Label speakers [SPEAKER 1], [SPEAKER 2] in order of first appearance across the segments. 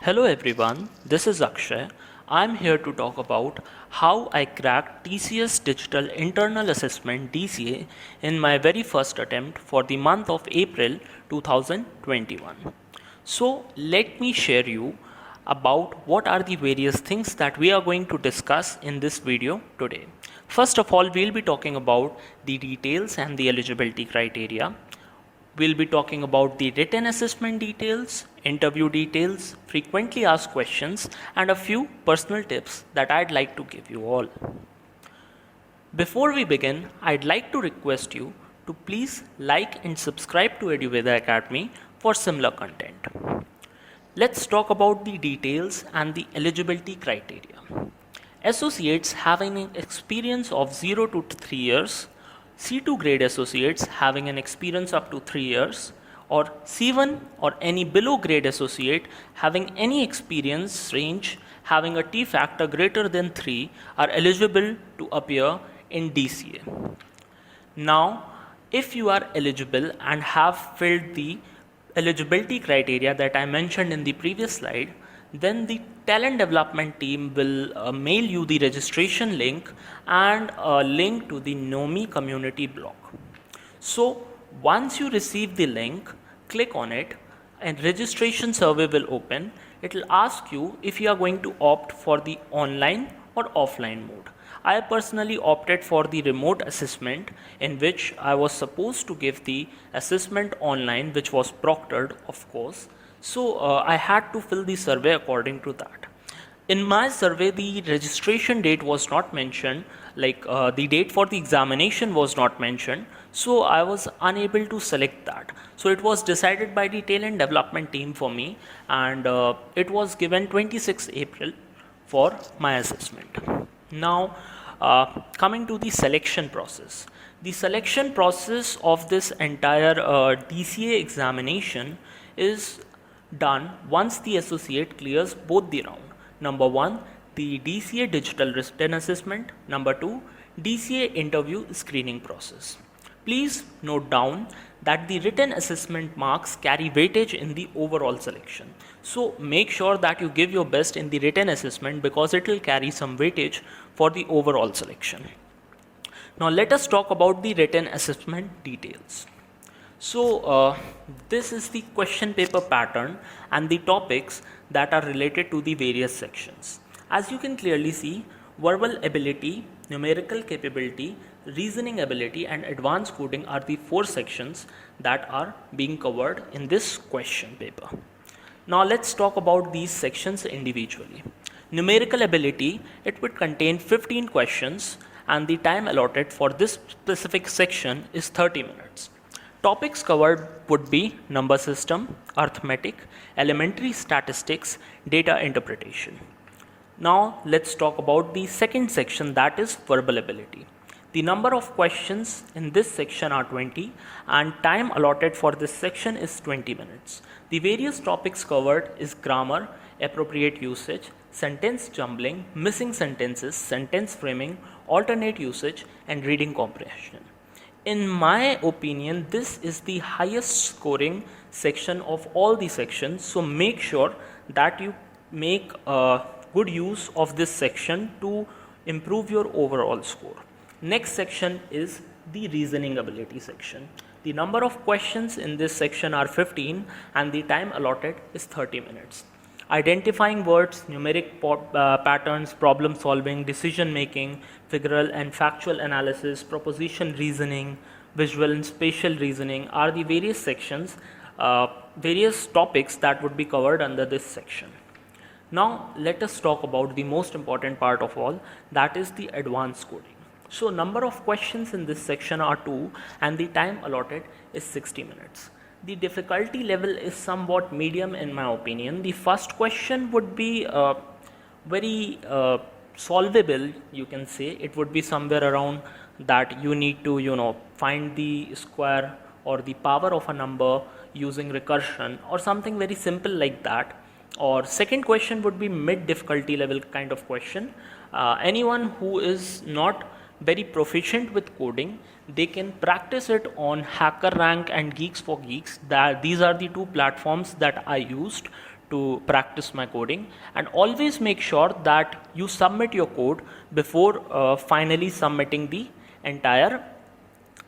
[SPEAKER 1] Hello everyone, this is Akshay. I'm here to talk about how I cracked TCS Digital Internal Assessment DCA in my very first attempt for the month of April 2021. So let me share you about what are the various things that we are going to discuss in this video today. First of all, we'll be talking about the details and the eligibility criteria. We'll be talking about the written assessment details, interview details, frequently asked questions, and a few personal tips that I'd like to give you all. Before we begin, I'd like to request you to please like and subscribe to EduVeda Academy for similar content. Let's talk about the details and the eligibility criteria. Associates having an experience of 0 to 3 years, C2 grade associates having an experience up to 3 years, or C1 or any below grade associate having any experience range having a T factor greater than 3 are eligible to appear in DCA. Now, if you are eligible and have filled the eligibility criteria that I mentioned in the previous slide, then the talent development team will mail you the registration link and a link to the NOMI community blog. So once you receive the link, click on it and registration survey will open. It will ask you if you are going to opt for the online or offline mode. I personally opted for the remote assessment, in which I was supposed to give the assessment online, which was proctored, of course. So I had to fill the survey according to that. In my survey, the registration date was not mentioned, the date for the examination was not mentioned, so I was unable to select that. So it was decided by the talent development team for me, and it was given 26 April for my assessment. Now, coming to the selection process. The selection process of this entire DCA examination is done once the associate clears both the round. Number 1, the DCA digital written assessment. Number 2, DCA interview screening process. Please note down that the written assessment marks carry weightage in the overall selection. So make sure that you give your best in the written assessment, because it will carry some weightage for the overall selection. Now let us talk about the written assessment details. So this is the question paper pattern and the topics that are related to the various sections. As you can clearly see, verbal ability, numerical capability, reasoning ability, and advanced coding are the 4 sections that are being covered in this question paper. Now let's talk about these sections individually. Numerical ability, it would contain 15 questions, and the time allotted for this specific section is 30 minutes. Topics covered would be number system, arithmetic, elementary statistics, data interpretation. Now let's talk about the second section, that is verbal ability. The number of questions in this section are 20, and time allotted for this section is 20 minutes. The various topics covered is grammar, appropriate usage, sentence jumbling, missing sentences, sentence framing, alternate usage, and reading comprehension. In my opinion, this is the highest scoring section of all the sections, so make sure that you make good use of this section to improve your overall score. Next section is the reasoning ability section. The number of questions in this section are 15, and the time allotted is 30 minutes. Identifying words, numeric patterns, problem solving, decision making, figural and factual analysis, proposition reasoning, visual and spatial reasoning are the various sections, various topics that would be covered under this section. Now let us talk about the most important part of all, that is the advanced coding. So number of questions in this section are 2, and the time allotted is 60 minutes. The difficulty level is somewhat medium in my opinion. The first question would be very solvable, you can say. It would be somewhere around that you need to find the square or the power of a number using recursion or something very simple like that. Or second question would be mid difficulty level kind of question. Anyone who is not very proficient with coding, they can practice it on HackerRank and Geeks for Geeks. These are the 2 platforms that I used to practice my coding, and always make sure that you submit your code before finally submitting the entire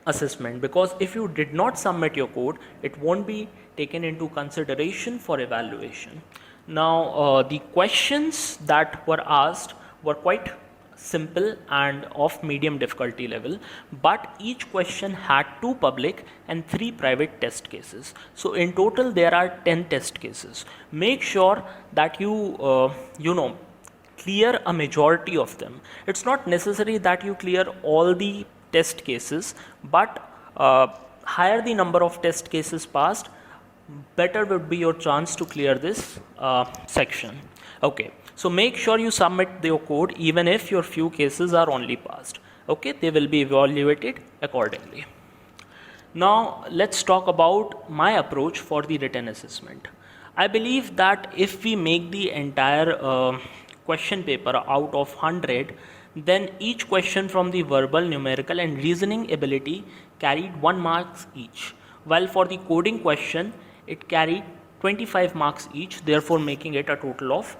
[SPEAKER 1] assessment, because if you did not submit your code, it won't be taken into consideration for evaluation. Now the questions that were asked were quite simple and of medium difficulty level, but each question had 2 public and 3 private test cases. So in total there are 10 test cases. Make sure that you clear a majority of them. It's not necessary that you clear all the test cases, but higher the number of test cases passed, better would be your chance to clear this section. Okay, so make sure you submit your code even if your few cases are only passed. Okay, they will be evaluated accordingly. Now let's talk about my approach for the written assessment. I believe that if we make the entire question paper out of 100, then each question from the verbal, numerical and reasoning ability carried 1 marks each, while for the coding question it carried 25 marks each, therefore making it a total of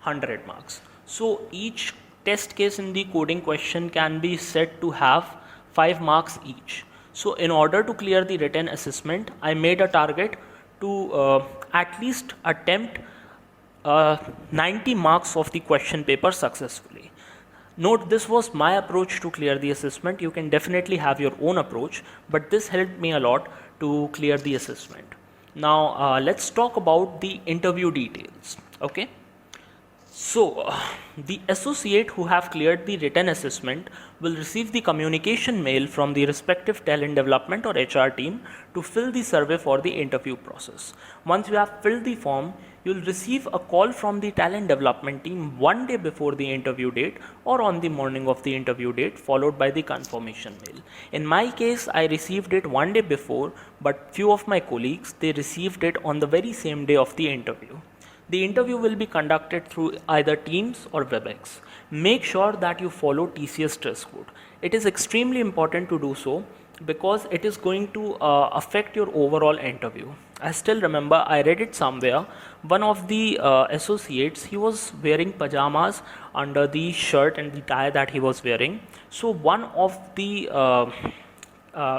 [SPEAKER 1] 100 marks. So each test case in the coding question can be said to have 5 marks each. So in order to clear the written assessment, I made a target to at least attempt 90 marks of the question paper successfully. Note, this was my approach to clear the assessment. You can definitely have your own approach, but this helped me a lot to clear the assessment. Now let's talk about the interview details. Okay, so the associate who have cleared the written assessment will receive the communication mail from the respective talent development or HR team to fill the survey for the interview process. Once you have filled the form, you'll receive a call from the talent development team 1 day before the interview date or on the morning of the interview date, followed by the confirmation mail. In my case, I received it 1 day before, but few of my colleagues, they received it on the very same day of the interview. The interview will be conducted through either Teams or WebEx. Make sure that you follow TCS dress code. It is extremely important to do so because it is going to affect your overall interview. I still remember, I read it somewhere, one of the associates, he was wearing pajamas under the shirt and the tie that he was wearing. So one of the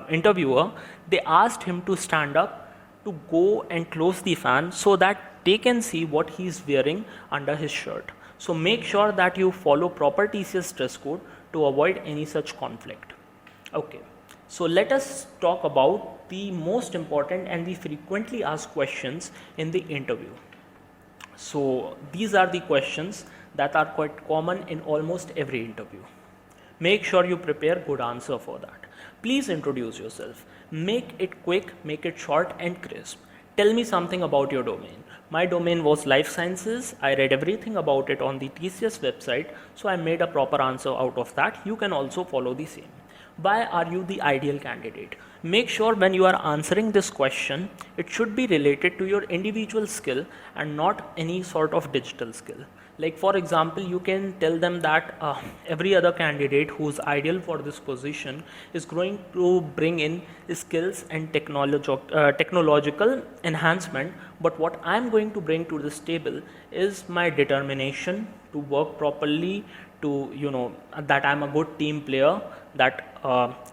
[SPEAKER 1] interviewer, they asked him to stand up to go and close the fan so that they can see what he is wearing under his shirt. So make sure that you follow proper TCS dress code to avoid any such conflict. Okay, so let us talk about the most important and the frequently asked questions in the interview. So these are the questions that are quite common in almost every interview. Make sure you prepare good answer for that. Please introduce yourself. Make it quick, make it short and crisp. Tell me something about your domain. My domain was life sciences. I read everything about it on the TCS website, so I made a proper answer out of that. You can also follow the same. Why are you the ideal candidate? Make sure when you are answering this question, it should be related to your individual skill and not any sort of digital skill. Like for example, you can tell them that every other candidate who is ideal for this position is going to bring in skills and technological enhancement, but what I am going to bring to this table is my determination to work properly, to that I am a good team player, that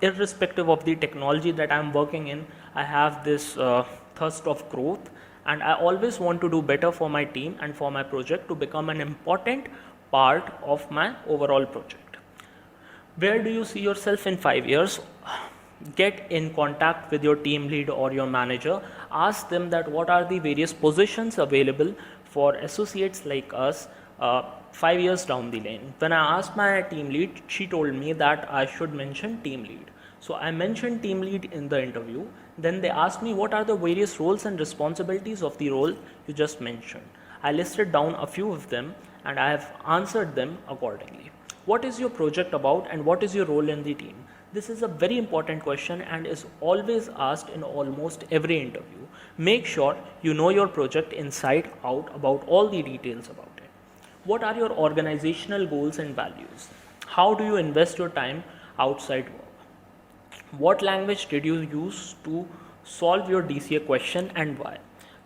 [SPEAKER 1] irrespective of the technology that I am working in, I have this thirst of growth, and I always want to do better for my team and for my project to become an important part of my overall project. Where do you see yourself in 5 years? Get in contact with your team lead or your manager. Ask them that what are the various positions available for associates like us 5 years down the lane. When I asked my team lead, she told me that I should mention team lead. So I mentioned team lead in the interview. Then they asked me what are the various roles and responsibilities of the role you just mentioned. I listed down a few of them and I have answered them accordingly. What is your project about and what is your role in the team? This is a very important question and is always asked in almost every interview. Make sure you know your project inside out about all the details about it. What are your organizational goals and values? How do you invest your time outside work? What language did you use to solve your DCA question and why?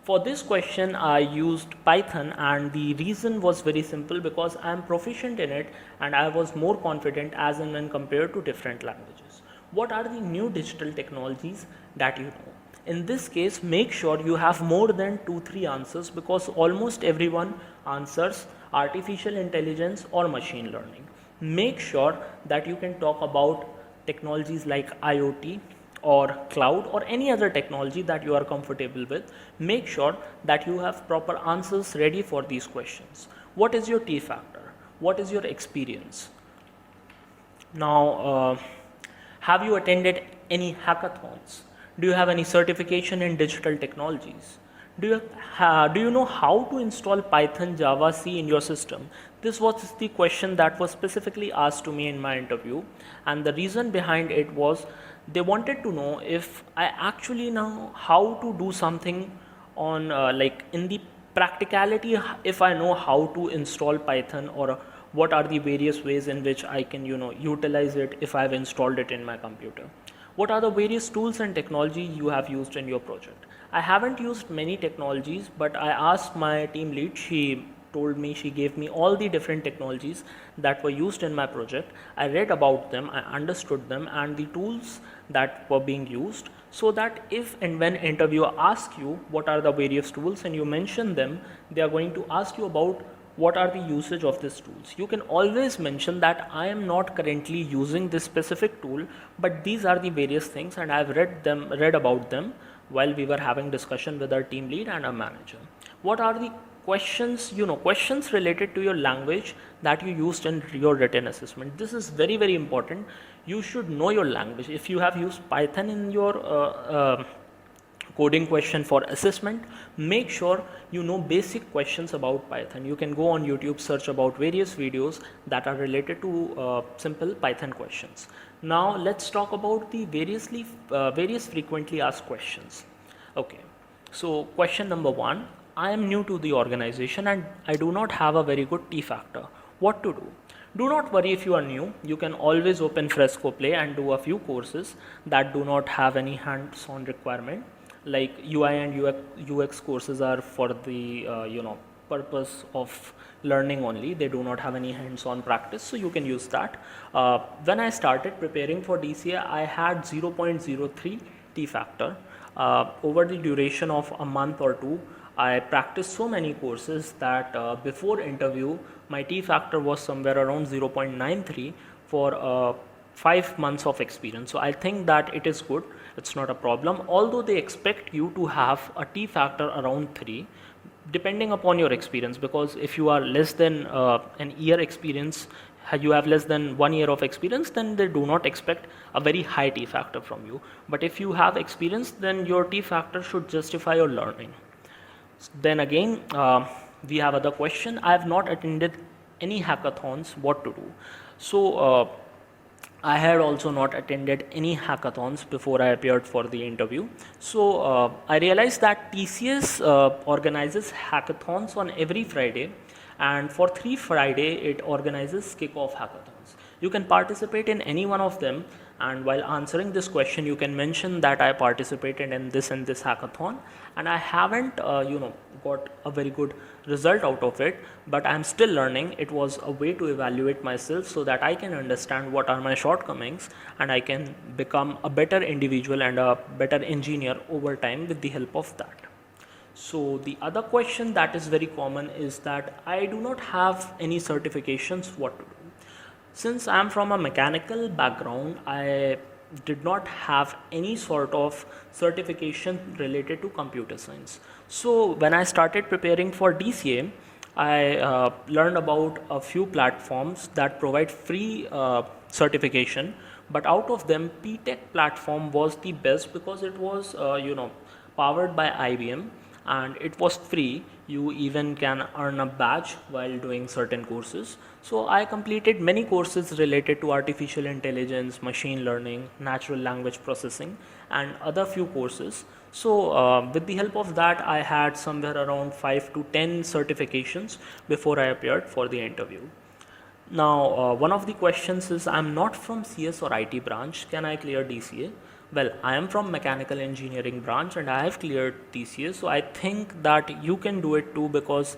[SPEAKER 1] For this question, I used Python, and the reason was very simple because I am proficient in it and I was more confident as and when compared to different languages. What are the new digital technologies that you know? In this case, make sure you have more than 2-3 answers because almost everyone answers artificial intelligence or machine learning. Make sure that you can talk about technologies like IoT or cloud or any other technology that you are comfortable with. Make sure that you have proper answers ready for these questions. What is your T factor? What is your experience? Now, have you attended any hackathons? Do you have any certification in digital technologies? Do you know how to install Python, Java, C in your system? This was the question that was specifically asked to me in my interview, and the reason behind it was they wanted to know if I actually know how to do something on like in the practicality, if I know how to install Python, or what are the various ways in which I can utilize it if I've installed it in my computer. What are the various tools and technology you have used in your project? I haven't used many technologies, but I asked my team lead. She gave me all the different technologies that were used in my project. I read about them, I understood them and the tools that were being used, so that if and when interviewer asks you what are the various tools and you mention them, they are going to ask you about what are the usage of these tools. You can always mention that I am not currently using this specific tool, but these are the various things and I've read about them while we were having discussion with our team lead and our manager. What are the questions, questions related to your language that you used in your written assessment? This is very, very important. You should know your language. If you have used Python in your coding question for assessment, make sure you know basic questions about Python. You can go on YouTube, search about various videos that are related to simple Python questions. Now let's talk about the various frequently asked questions. Okay, so question number 1, I am new to the organization and I do not have a very good T factor. What to do? Do not worry if you are new. You can always open Fresco Play and do a few courses that do not have any hands-on requirement. Like UI and UX courses are for the purpose of learning only. They do not have any hands-on practice, so you can use that. When I started preparing for DCA, I had 0.03 T factor. Over the duration of a month or two, I practiced so many courses that before interview, my T factor was somewhere around 0.93 for 5 months of experience. So I think that it is good. It's not a problem. Although they expect you to have a T factor around 3, depending upon your experience, because if you are less than an year experience, you have less than 1 year of experience, then they do not expect a very high T factor from you. But if you have experience, then your T factor should justify your learning. Then again, we have other question. I have not attended any hackathons. What to do? So I had also not attended any hackathons before I appeared for the interview. So I realized that TCS organizes hackathons on every Friday, and for 3 Friday it organizes kickoff hackathons. You can participate in any one of them, and while answering this question you can mention that I participated in this and this hackathon and I haven't got a very good result out of it, but I'm still learning. It was a way to evaluate myself so that I can understand what are my shortcomings and I can become a better individual and a better engineer over time with the help of that. So the other question that is very common is that I do not have any certifications. What to do? Since I am from a mechanical background, I did not have any sort of certification related to computer science. So when I started preparing for DCA, I learned about a few platforms that provide free certification, but out of them PTech platform was the best because it was powered by IBM and it was free. You even can earn a badge while doing certain courses. So I completed many courses related to artificial intelligence, machine learning, natural language processing and other few courses. So with the help of that, I had somewhere around 5 to 10 certifications before I appeared for the interview. Now one of the questions is, I'm not from CS or IT branch, can I clear DCA? Well, I am from mechanical engineering branch and I have cleared TCS, so I think that you can do it too, because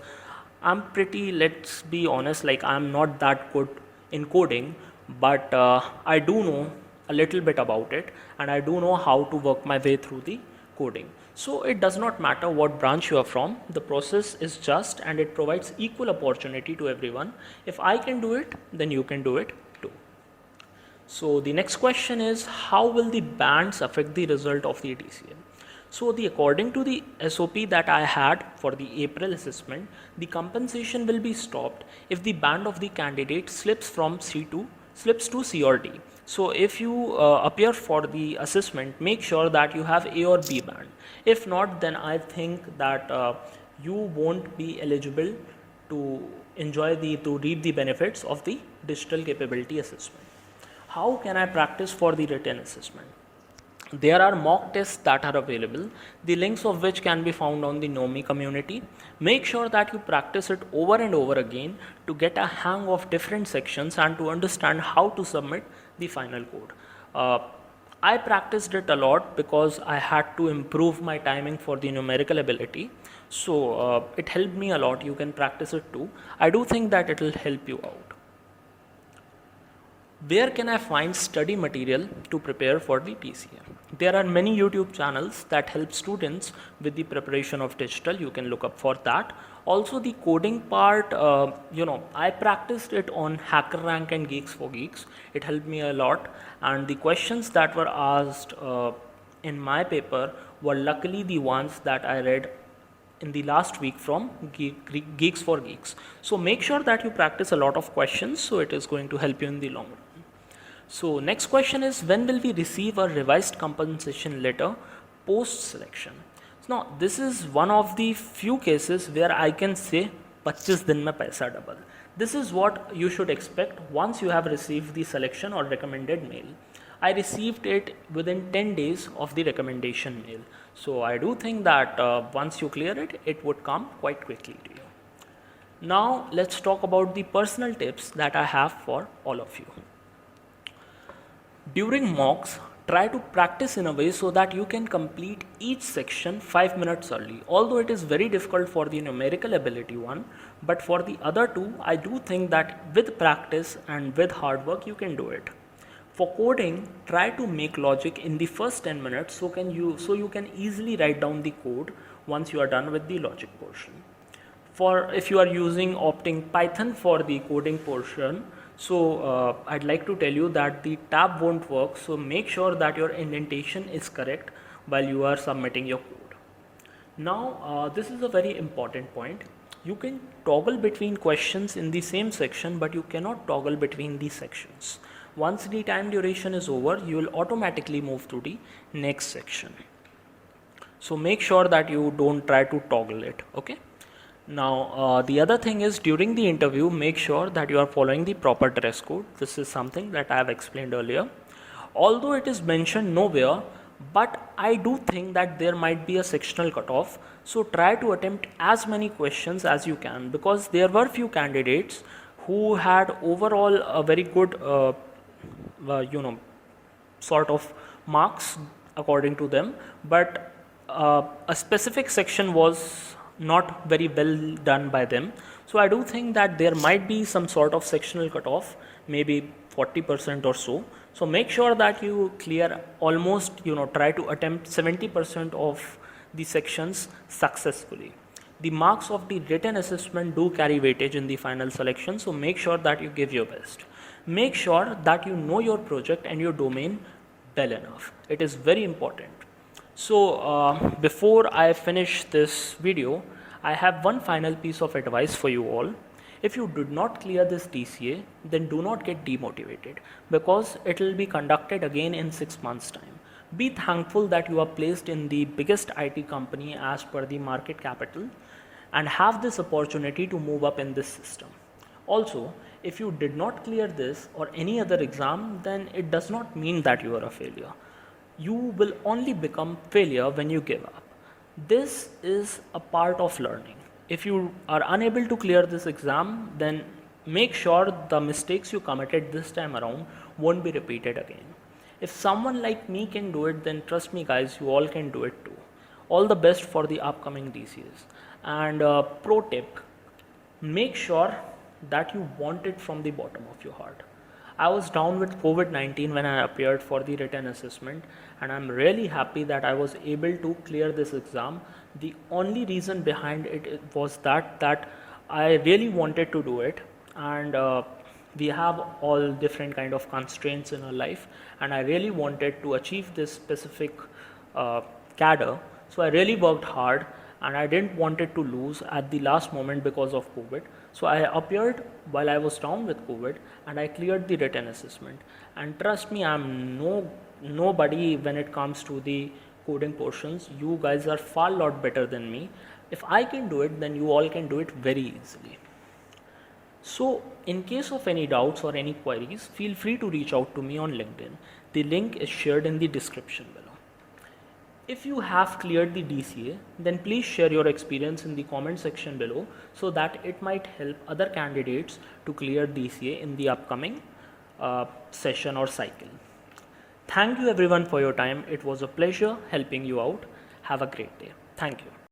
[SPEAKER 1] I'm pretty, let's be honest, like I'm not that good in coding, but I do know a little bit about it and I do know how to work my way through the coding. So it does not matter what branch you are from, the process is just and it provides equal opportunity to everyone. If I can do it, then you can do it too. So the next question is, how will the bands affect the result of the TCA? So according to the SOP that I had for the April assessment, the compensation will be stopped if the band of the candidate slips to C or D. So if you appear for the assessment, make sure that you have A or B band. If not, then I think that you won't be eligible to reap the benefits of the digital capability assessment. How can I practice for the written assessment? There are mock tests that are available, the links of which can be found on the Nomi community. Make sure that you practice it over and over again to get a hang of different sections and to understand how to submit the final code. I practiced it a lot because I had to improve my timing for the numerical ability. So it helped me a lot. You can practice it too. I do think that it will help you out. Where can I find study material to prepare for the TCA? There are many YouTube channels that help students with the preparation of digital. You can look up for that. Also the coding part, I practiced it on HackerRank and Geeks for Geeks. It helped me a lot, and the questions that were asked in my paper were luckily the ones that I read in the last week from Geeks for Geeks. So make sure that you practice a lot of questions, so it is going to help you in the long run. So next question is, when will we receive a revised compensation letter post selection? Now this is one of the few cases where I can say 25 दिन में पैसा double. This is what you should expect once you have received the selection or recommended mail. I received it within 10 days of the recommendation mail. So I do think that once you clear it, it would come quite quickly to you. Now let's talk about the personal tips that I have for all of you. During mocks, try to practice in a way so that you can complete each section 5 minutes early. Although it is very difficult for the numerical ability one, but for the other two, I do think that with practice and with hard work, you can do it. For coding, try to make logic in the first 10 minutes so you can easily write down the code once you are done with the logic portion. If you are opting Python for the coding portion, so I'd like to tell you that the tab won't work, so make sure that your indentation is correct while you are submitting your code. Now this is a very important point. You can toggle between questions in the same section, but you cannot toggle between these sections. Once the time duration is over, you will automatically move to the next section. So make sure that you don't try to toggle it, okay? Now the other thing is, during the interview, make sure that you are following the proper dress code. This is something that I have explained earlier. Although it is mentioned nowhere, but I do think that there might be a sectional cutoff. So try to attempt as many questions as you can, because there were few candidates who had overall a very good sort of marks according to them, but a specific section was not very well done by them. So I do think that there might be some sort of sectional cutoff, maybe 40% or so. So make sure that you clear almost, try to attempt 70% of the sections successfully. The marks of the written assessment do carry weightage in the final selection, so make sure that you give your best. Make sure that you know your project and your domain well enough. It is very important. So before I finish this video, I have one final piece of advice for you all. If you did not clear this TCA, then do not get demotivated, because it will be conducted again in 6 months' time. Be thankful that you are placed in the biggest IT company as per the market capital and have this opportunity to move up in this system. Also, if you did not clear this or any other exam, then it does not mean that you are a failure. You will only become failure when you give up. This is a part of learning. If you are unable to clear this exam, then make sure the mistakes you committed this time around won't be repeated again. If someone like me can do it, then trust me guys, you all can do it too. All the best for the upcoming DCAs. And pro tip, make sure that you want it from the bottom of your heart. I was down with COVID-19 when I appeared for the written assessment, and I'm really happy that I was able to clear this exam. The only reason behind it was that I really wanted to do it, and we have all different kind of constraints in our life, and I really wanted to achieve this specific cadre. So I really worked hard, and I didn't want it to lose at the last moment because of COVID. So I appeared while I was down with COVID, and I cleared the written assessment. And trust me, I'm nobody when it comes to the coding portions. You guys are far lot better than me. If I can do it, then you all can do it very easily. So in case of any doubts or any queries, feel free to reach out to me on LinkedIn. The link is shared in the description below. If you have cleared the DCA, then please share your experience in the comment section below so that it might help other candidates to clear DCA in the upcoming session or cycle. Thank you everyone for your time. It was a pleasure helping you out. Have a great day. Thank you.